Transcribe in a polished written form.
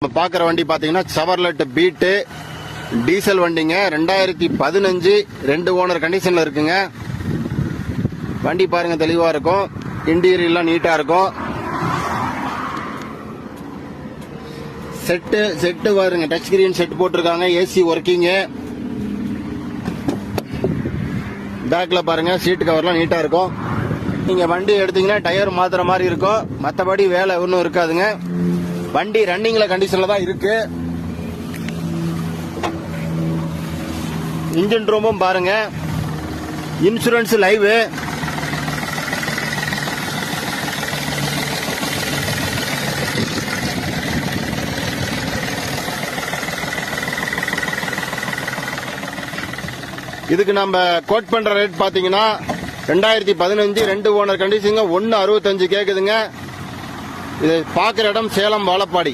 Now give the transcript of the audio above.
பாக்குற வண்டி பாத்தீங்கன்னா செவர்லெட் பீட் டீசல் வண்டிங்க. 2015 2 ஓனர் கண்டிஷன்ல இருக்குங்க. வண்டி பாருங்க தெளிவா இருக்கும். இன்டீரியர்லாம் நீட்டா இருக்கும். செட்டு பாருங்க, டச் ஸ்கிரீன் செட் போட்டிருக்காங்க. AC working. பேக்ல பாருங்க சீட் கவர்லாம் நீட்டா இருக்கும். நீங்க வண்டி எடுத்தீங்கன்னா டயர் மாத்துற மாதிரி இருக்கும். மற்றபடி வேலை ஒன்றும் இருக்காதுங்க. வண்டி ரன்னிங்ல கண்டிஷன்ல தான் இருக்கு. இன்ஜின் ரூமும் பாருங்க. Insurance live. இதுக்கு நம்ம கோட் பண்ற ரேட் பாத்தீங்கன்னா 2015 2 ஓனர் கண்டிஷன் 1.65 கேக்குதுங்க. இது பாக்குற இடம் சேலம் வாழப்பாடி.